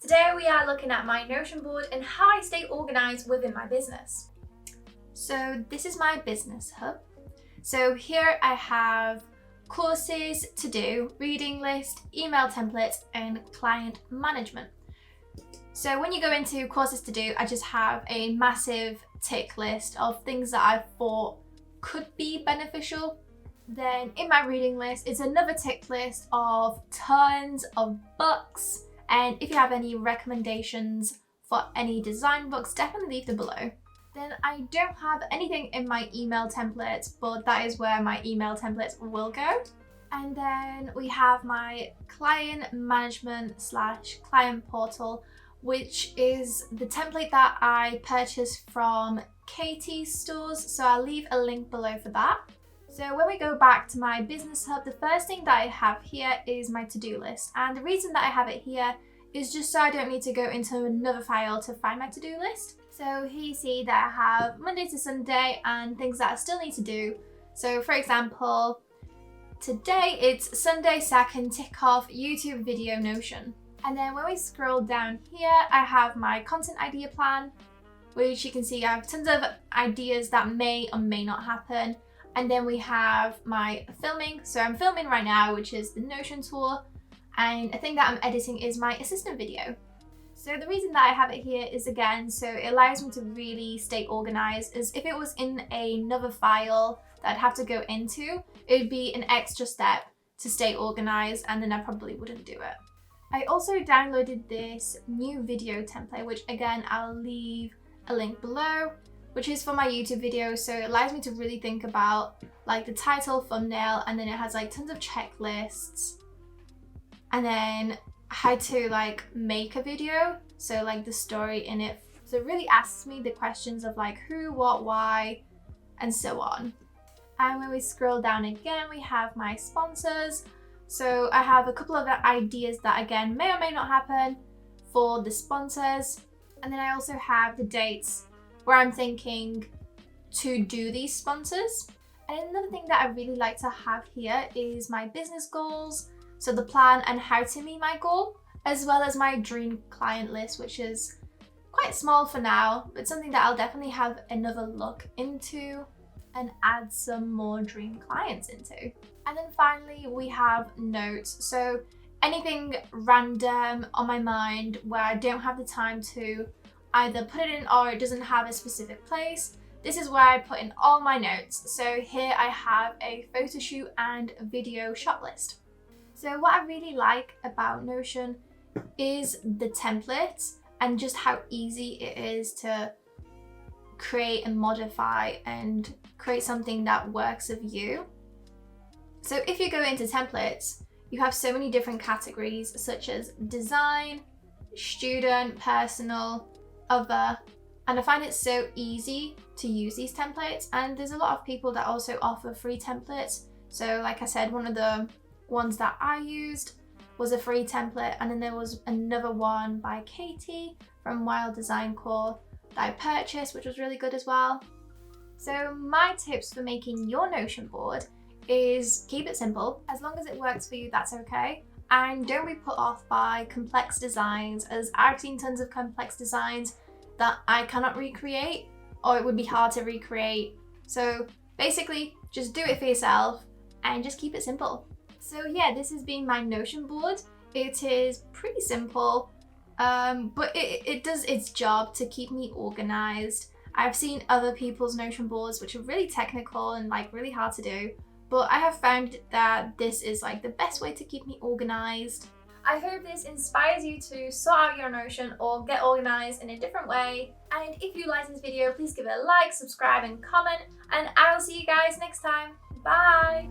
Today we are looking at my Notion board and how I stay organised within my business. So this is my business hub. So here I have courses to do, reading list, email templates, and client management. So when you go into courses to do, I just have a massive tick list of things that I thought could be beneficial. Then in my reading list is another tick list of tons of books. And if you have any recommendations for any design books, definitely leave them below. Then I don't have anything in my email templates, but that is where my email templates will go. And then we have my client management / client portal, which is the template that I purchased from Katie's stores. So I'll leave a link below for that. So when we go back to my business hub, the first thing that I have here is my to-do list. And the reason that I have it here is just so I don't need to go into another file to find my to-do list. So here you see that I have Monday to Sunday and things that I still need to do. So for example, today it's Sunday so I can tick off YouTube video Notion. And then when we scroll down here, I have my content idea plan, which you can see I have tons of ideas that may or may not happen. And then we have my filming. So I'm filming right now, which is the Notion tool. And a thing that I'm editing is my assistant video. So the reason that I have it here is, again, so it allows me to really stay organized. As if it was in another file that I'd have to go into, it would be an extra step to stay organized, and then I probably wouldn't do it. I also downloaded this new video template, which again, I'll leave a link below, which is for my YouTube video. So it allows me to really think about like the title, thumbnail, and then it has like tons of checklists, and then how to like make a video. So like the story in it. So it really asks me the questions of like who, what, why, and so on. And when we scroll down again, we have my sponsors. So I have a couple of ideas that again may or may not happen for the sponsors. And then I also have the dates where I'm thinking to do these sponsors. And another thing that I really like to have here is my business goals. So the plan and how to meet my goal, as well as my dream client list, which is quite small for now, but something that I'll definitely have another look into and add some more dream clients into. And then finally, we have notes. So anything random on my mind where I don't have the time to either put it in or it doesn't have a specific place, this is where I put in all my notes. So here I have a photo shoot and a video shot list. So what I really like about Notion is the templates and just how easy it is to create and modify and create something that works with you. So if you go into templates, you have so many different categories such as design, student, personal, other, and I find it so easy to use these templates. And there's a lot of people that also offer free templates. So like I said, one of the ones that I used was a free template, and then there was another one by Katie from Wildflower Design Co that I purchased, which was really good as well. So my tips for making your Notion board is keep it simple. As long as it works for you, that's okay. And don't be put off by complex designs, as I've seen tons of complex designs that I cannot recreate, or it would be hard to recreate. So basically, just do it for yourself and just keep it simple. So yeah, this has been my Notion board. It is pretty simple, but it does its job to keep me organized. I've seen other people's Notion boards which are really technical and like really hard to do, but I have found that this is like the best way to keep me organized. I hope this inspires you to sort out your Notion or get organized in a different way. And if you liked this video, please give it a like, subscribe, and comment, and I will see you guys next time. Bye!